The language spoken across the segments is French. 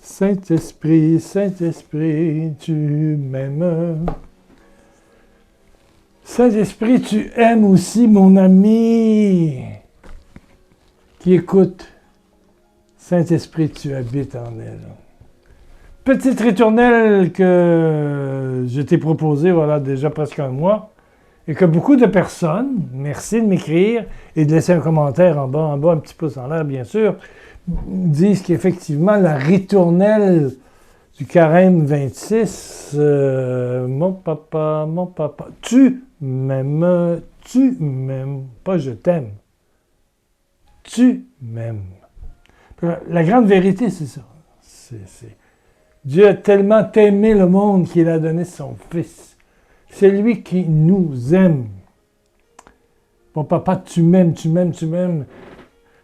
Saint-Esprit, Saint-Esprit, tu m'aimes. Saint-Esprit, tu aimes aussi mon ami qui écoute. Saint-Esprit, tu habites en elle. Petite ritournelle que je t'ai proposée, voilà, déjà presque un mois, et que beaucoup de personnes, merci de m'écrire et de laisser un commentaire en bas, un petit pouce en l'air, bien sûr, disent qu'effectivement, la ritournelle du carême 26, mon papa, tu m'aimes, pas je t'aime, tu m'aimes. La grande vérité, c'est ça. Dieu a tellement aimé le monde qu'il a donné son Fils. C'est lui qui nous aime. Mon papa, tu m'aimes.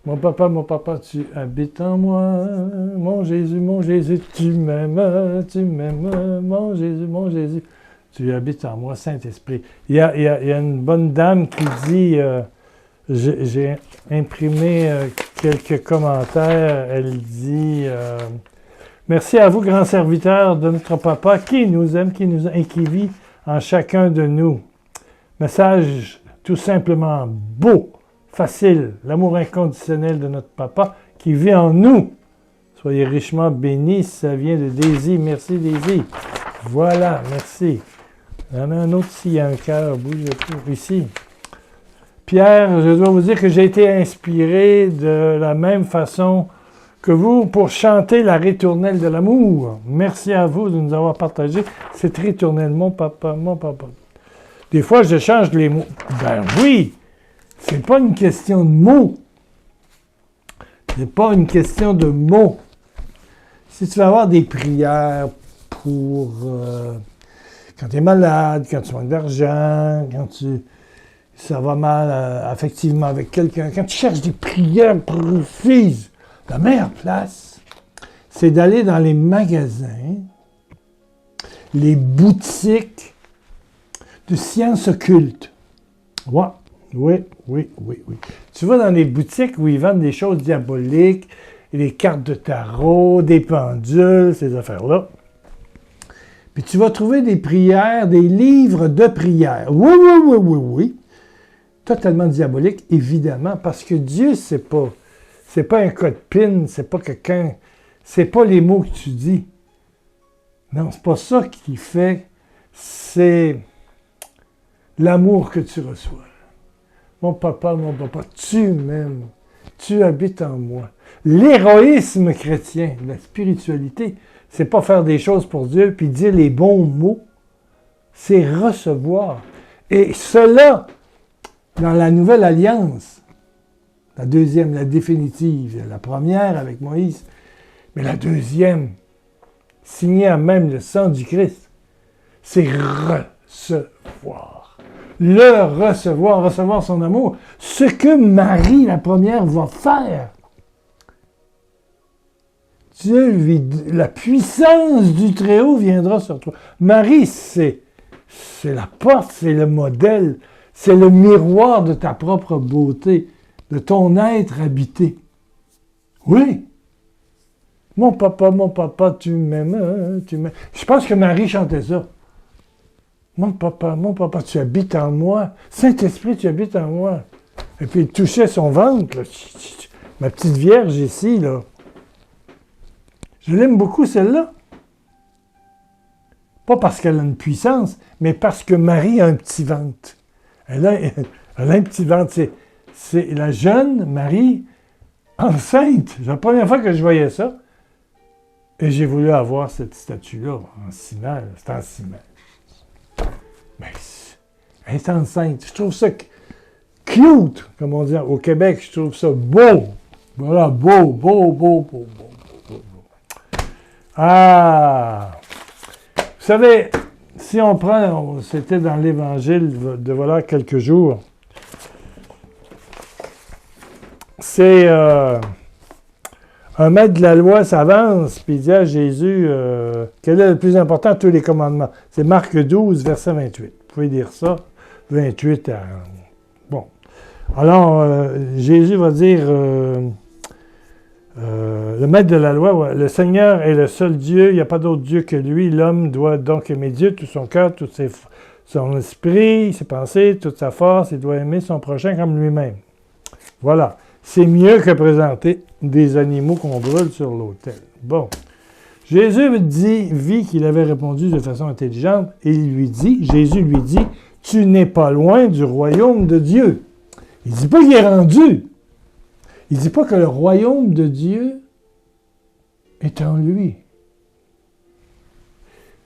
Mon papa, tu habites en moi. Mon Jésus, tu m'aimes. Mon Jésus, tu habites en moi, Saint-Esprit. Il y a une bonne dame qui dit, j'ai imprimé quelques commentaires, elle dit... merci à vous, grand serviteur de notre papa, qui nous aime, et qui vit en chacun de nous. Message tout simplement beau, facile, l'amour inconditionnel de notre papa qui vit en nous. Soyez richement bénis, ça vient de Daisy. Merci Daisy. Voilà, merci. Il y en a un autre ici, il y a un cœur, bouge tout ici. Pierre, je dois vous dire que j'ai été inspiré de la même façon que vous pour chanter la ritournelle de l'amour. Merci à vous de nous avoir partagé cette ritournelle. Mon papa. Des fois, je change les mots. Ben oui, c'est pas une question de mots. C'est pas une question de mots. Si tu vas avoir des prières pour quand tu es malade, quand tu manques d'argent, ça va mal affectivement avec quelqu'un, quand tu cherches des prières précises, la meilleure place, c'est d'aller dans les magasins, les boutiques de sciences occultes. Ouais, oui. Tu vas dans les boutiques où ils vendent des choses diaboliques, des cartes de tarot, des pendules, ces affaires-là. Puis tu vas trouver des prières, des livres de prières. Oui. Totalement diabolique, évidemment, parce que Dieu, c'est pas un code PIN, c'est pas quelqu'un, c'est pas les mots que tu dis. Non, c'est pas ça qui fait, c'est l'amour que tu reçois. Mon papa, tu m'aimes, tu habites en moi. L'héroïsme chrétien, la spiritualité, c'est pas faire des choses pour Dieu puis dire les bons mots, c'est recevoir. Et cela, dans la nouvelle alliance, la deuxième, la définitive, la première avec Moïse, mais la deuxième, signée à même le sang du Christ, c'est recevoir. Recevoir son amour. Ce que Marie, la première, va faire. Dieu la puissance du Très-Haut viendra sur toi. Marie, c'est la porte, c'est le modèle, c'est le miroir de ta propre beauté, de ton être habité. Oui. Mon papa, tu m'aimes, tu m'aimes. Je pense que Marie chantait ça. Mon papa, tu habites en moi. Saint-Esprit, tu habites en moi. Et puis il touchait son ventre. Là. Ma petite Vierge ici, là. Je l'aime beaucoup, celle-là. Pas parce qu'elle a une puissance, mais parce que Marie a un petit ventre. Elle a un petit ventre. C'est la jeune Marie enceinte. C'est la première fois que je voyais ça. Et j'ai voulu avoir cette statue-là en ciment. C'est en ciment. Mais elle est enceinte. Je trouve ça cute, comme on dit au Québec. Je trouve ça beau. Voilà, beau. Ah! Vous savez, si on prend, c'était dans l'Évangile de voilà quelques jours, c'est un maître de la loi s'avance puis il dit à Jésus quel est le plus important de tous les commandements. C'est Marc 12, verset 28. Vous pouvez dire ça, 28 à... Bon. Alors, Jésus va dire le maître de la loi, ouais, le Seigneur est le seul Dieu, il n'y a pas d'autre Dieu que lui. L'homme doit donc aimer Dieu, tout son cœur, tout son esprit, ses pensées, toute sa force. Il doit aimer son prochain comme lui-même. Voilà. C'est mieux que présenter des animaux qu'on brûle sur l'autel. Bon. Jésus vit qu'il avait répondu de façon intelligente et Jésus lui dit, « Tu n'es pas loin du royaume de Dieu. » Il ne dit pas qu'il est rendu. Il ne dit pas que le royaume de Dieu est en lui.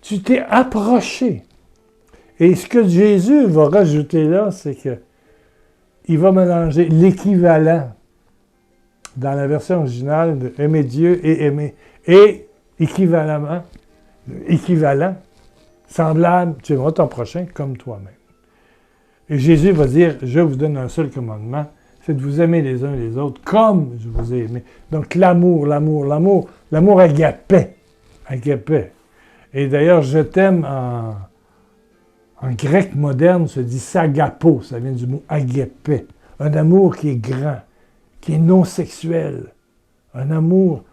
Tu t'es approché. Et ce que Jésus va rajouter là, c'est que il va mélanger l'équivalent dans la version originale de aimer Dieu et aimer, et équivalent, semblable, tu aimeras ton prochain comme toi-même. Et Jésus va dire, je vous donne un seul commandement, c'est de vous aimer les uns les autres comme je vous ai aimé. Donc l'amour agapé. Et d'ailleurs, je t'aime en grec moderne se dit sagapo, ça vient du mot agapé. Un amour qui est grand, qui est non sexuel. Un amour,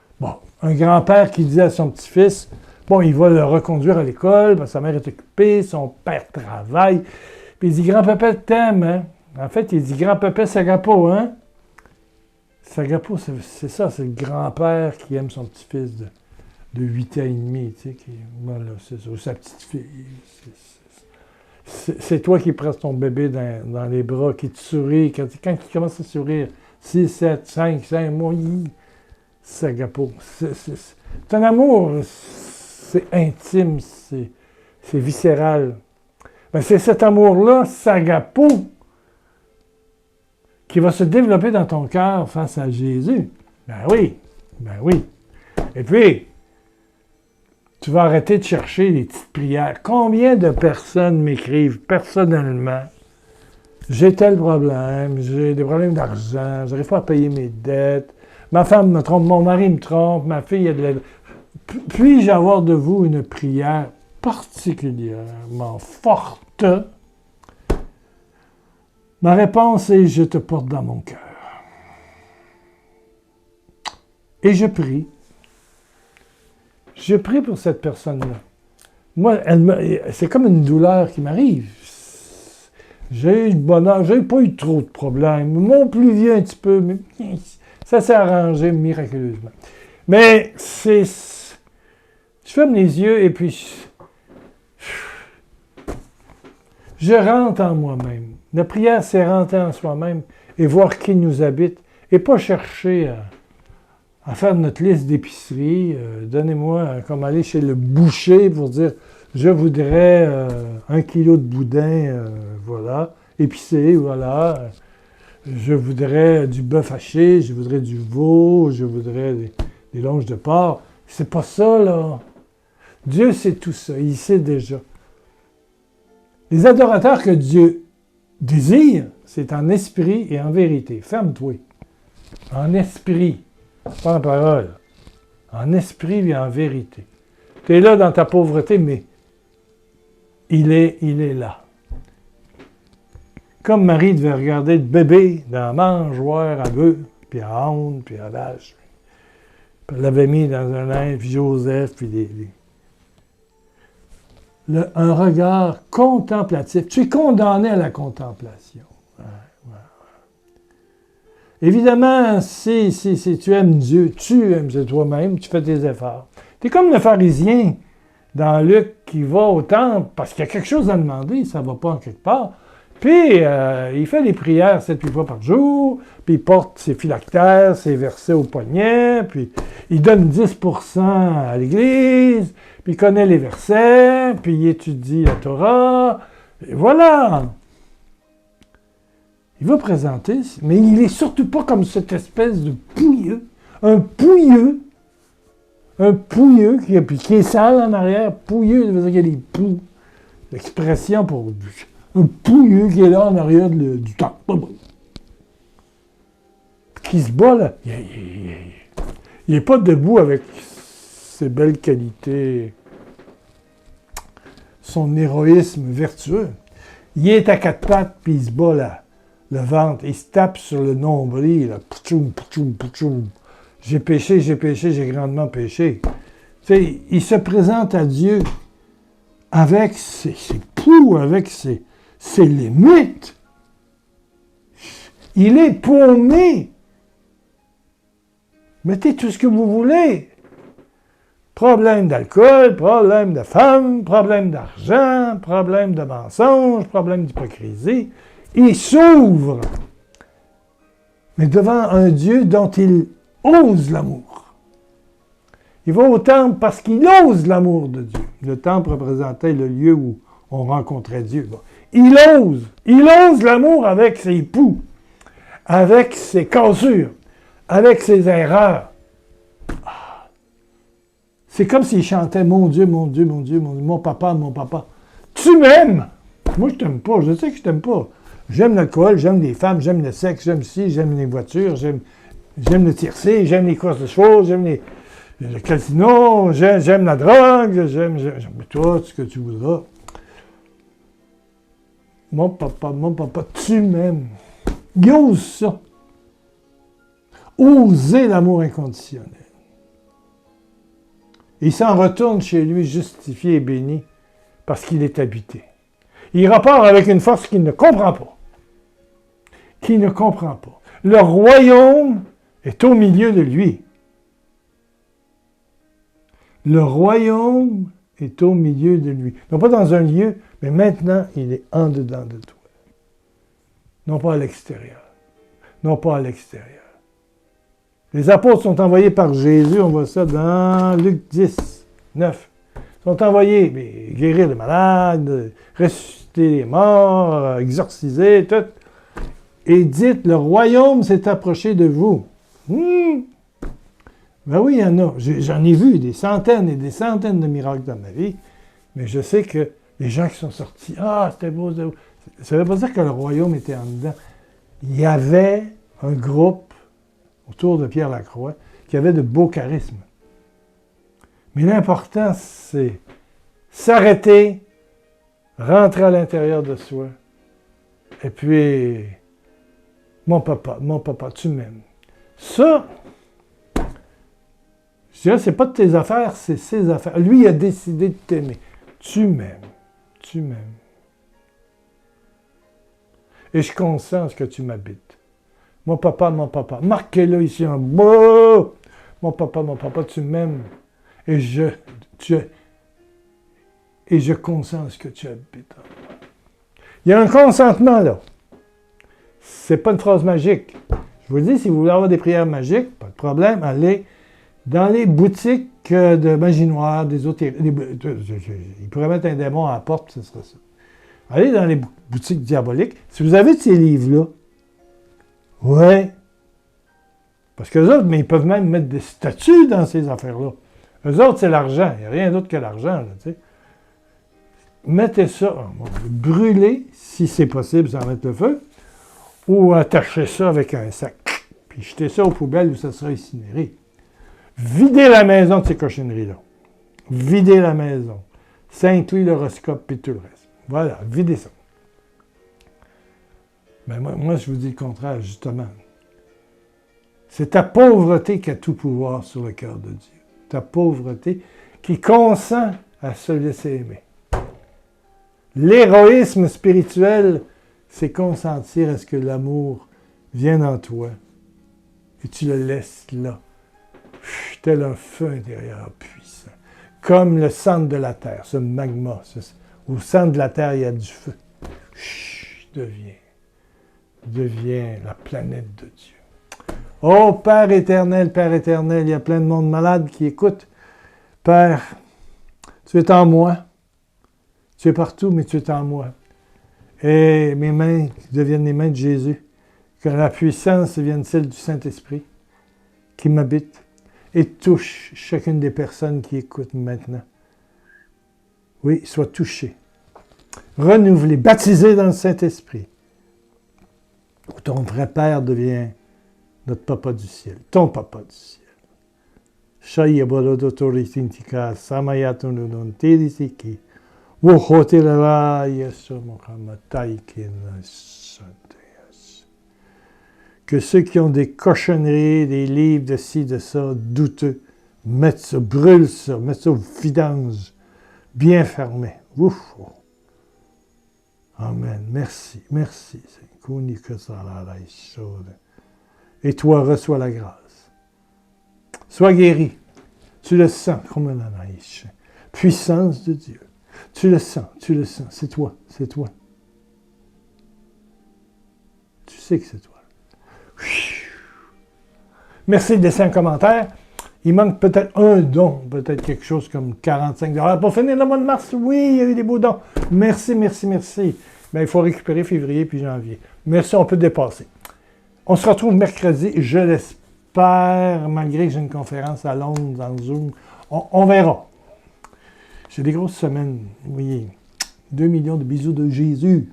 un grand-père qui dit à son petit-fils, il va le reconduire à l'école, parce que sa mère est occupée, son père travaille, puis il dit, grand-papa t'aime, hein? En fait, il dit, grand-papa Sagapo, hein? Sagapo, c'est ça, c'est le grand-père qui aime son petit-fils de 8 ans et demi, tu sais, c'est ça, ou sa petite-fille. C'est toi qui prends ton bébé dans les bras, qui te sourit, quand il commence à sourire, 6, 7, 5 mois, Sagapo. C'est un amour, c'est intime, c'est viscéral. C'est cet amour-là, Sagapo, qui va se développer dans ton cœur face à Jésus. Ben oui. Et puis, tu vas arrêter de chercher les petites prières. Combien de personnes m'écrivent personnellement, j'ai tel problème, j'ai des problèmes d'argent, j'arrive pas à payer mes dettes, ma femme me trompe, mon mari me trompe, ma fille a de la... Puis-je avoir de vous une prière particulièrement forte? Ma réponse est, je te porte dans mon cœur. Et je prie. Je prie pour cette personne-là. Moi, c'est comme une douleur qui m'arrive. J'ai eu le bonheur, j'ai pas eu trop de problèmes. Mon plus vieux un petit peu, mais ça s'est arrangé miraculeusement. Mais je ferme les yeux et puis je rentre en moi-même. La prière, c'est rentrer en soi-même et voir qui nous habite et pas chercher à faire notre liste d'épicerie. Donnez-moi comme aller chez le boucher pour dire je voudrais 1 kilo de boudin, voilà, épicé, voilà. Je voudrais du bœuf haché, je voudrais du veau, je voudrais des longes de porc. C'est pas ça, là. Dieu sait tout ça, il sait déjà. Les adorateurs que Dieu désire, c'est en esprit et en vérité. Ferme-toi. En esprit, pas en parole. En esprit et en vérité. Tu es là dans ta pauvreté, mais il est là. Comme Marie devait regarder le bébé dans la mangeoire à bœuf, puis à honte, puis à vache. Puis elle l'avait mis dans un linge, puis Joseph, puis un regard contemplatif. Tu es condamné à la contemplation. Ouais. Évidemment, si tu aimes Dieu, tu aimes toi-même, tu fais tes efforts. Tu es comme le pharisien dans Luc qui va au temple parce qu'il y a quelque chose à demander, ça ne va pas en quelque part. Puis, il fait des prières 7-8 fois par jour, puis il porte ses phylactères, ses versets au poignet, puis il donne 10% à l'Église, puis il connaît les versets, puis il étudie la Torah, et voilà! Il va présenter, mais il n'est surtout pas comme cette espèce de pouilleux, un pouilleux qui est sale en arrière, pouilleux, ça veut dire qu'il y a des poux, l'expression pour... Un pouilleux qui est là en arrière du temps. Qui se bat, là. Il n'est pas debout avec ses belles qualités, son héroïsme vertueux. Il est à 4 pattes, puis il se bat, là, le ventre. Il se tape sur le nombril, là. Pouchoum. j'ai péché, j'ai grandement péché. Tu sais, il se présente à Dieu avec ses poux, avec ses limites. Il est paumé. Mettez tout ce que vous voulez. Problème d'alcool, problème de femme, problème d'argent, problème de mensonge, problème d'hypocrisie. Il s'ouvre. Mais devant un Dieu dont il ose l'amour. Il va au temple parce qu'il ose l'amour de Dieu. Le temple représentait le lieu où on rencontrait Dieu. Il ose l'amour avec ses poux, avec ses cassures, avec ses erreurs. C'est comme s'il chantait « Mon Dieu, mon Dieu, mon Dieu, mon papa, mon papa. Tu m'aimes! » Moi, je t'aime pas. Je sais que je t'aime pas. J'aime l'alcool, j'aime les femmes, j'aime le sexe, j'aime ci, j'aime les voitures, j'aime le tiercé, j'aime les courses de chevaux, j'aime le casino, j'aime la drogue, j'aime tout ce que tu voudras. Mon papa, tu m'aimes. Il ose ça. Oser l'amour inconditionnel. Il s'en retourne chez lui justifié et béni parce qu'il est habité. Il repart avec une force qu'il ne comprend pas. Qui ne comprend pas. Le royaume est au milieu de lui. Le royaume est au milieu de lui. Non pas dans un lieu, mais maintenant, il est en dedans de toi. Non pas à l'extérieur. Non pas à l'extérieur. Les apôtres sont envoyés par Jésus, on voit ça dans Luc 10, 9. Ils sont envoyés guérir les malades, ressusciter les morts, exorciser, tout. Et dites, le royaume s'est approché de vous. Ben oui, il y en a. J'en ai vu des centaines et des centaines de miracles dans ma vie, mais je sais que les gens qui sont sortis, c'était beau, c'était beau. Ça ne veut pas dire que le royaume était en dedans. Il y avait un groupe autour de Pierre Lacroix qui avait de beaux charismes. Mais l'important, c'est s'arrêter, rentrer à l'intérieur de soi, et puis, mon papa, tu m'aimes. Ça, je dirais, c'est pas de tes affaires, c'est ses affaires. Lui, il a décidé de t'aimer. Tu m'aimes. Et je consens ce que tu m'habites. Mon papa, marquez-le ici en bas. Mon papa, tu m'aimes. Et je consens ce que tu habites en moi. Il y a un consentement là. C'est pas une phrase magique. Je vous dis, si vous voulez avoir des prières magiques, pas de problème, allez dans les boutiques de magie noire, des autres. Ils pourraient mettre un démon à la porte, ce serait ça. Allez dans les boutiques diaboliques. Si vous avez ces livres-là, ouais. Parce qu'eux autres, mais ils peuvent même mettre des statues dans ces affaires-là. Eux autres, c'est l'argent. Il n'y a rien d'autre que l'argent, là, tu sais. Mettez ça, brûlez, si c'est possible, sans mettre le feu, ou attachez ça avec un sac, puis jetez ça aux poubelles où ça sera incinéré. Videz la maison de ces cochonneries-là. Videz la maison. Ça inclut l'horoscope et tout le reste. Voilà, videz ça. Mais moi, je vous dis le contraire, justement. C'est ta pauvreté qui a tout pouvoir sur le cœur de Dieu. Ta pauvreté qui consent à se laisser aimer. L'héroïsme spirituel, c'est consentir à ce que l'amour vienne en toi et tu le laisses là, tel un feu intérieur puissant. Comme le centre de la terre, ce magma. Au centre de la terre, il y a du feu. Deviens la planète de Dieu. Oh, Père éternel, il y a plein de monde malade qui écoute. Père, tu es en moi. Tu es partout, mais tu es en moi. Et mes mains deviennent les mains de Jésus. Que la puissance devienne celle du Saint-Esprit qui m'habite et touche chacune des personnes qui écoutent maintenant. Oui, sois touché. Renouvelé, baptisé dans le Saint-Esprit. Où ton vrai Père devient notre Papa du ciel, ton Papa du ciel. Shaya bolodotoritintika samayatunudon terisiki. Wohotelaya somokamataikina santeas. que ceux qui ont des cochonneries, des livres de ci, de ça, douteux, mettent ça, brûlent ça, mettent ça au vidange, bien fermé. Ouf! Amen. Merci, merci. Et toi, reçois la grâce. Sois guéri. Tu le sens, comme un anaïs. Puissance de Dieu. Tu le sens, c'est toi, c'est toi. Tu sais que c'est toi. Merci de laisser un commentaire. Il manque peut-être un don, peut-être quelque chose comme 45 $ pour finir le mois de mars. Oui, il y a eu des beaux dons. Merci, merci, merci. Bien, il faut récupérer février puis janvier. Merci, on peut dépasser. On se retrouve mercredi, je l'espère, malgré que j'ai une conférence à Londres dans Zoom. On verra. J'ai des grosses semaines. Vous voyez, 2 millions de bisous de Jésus.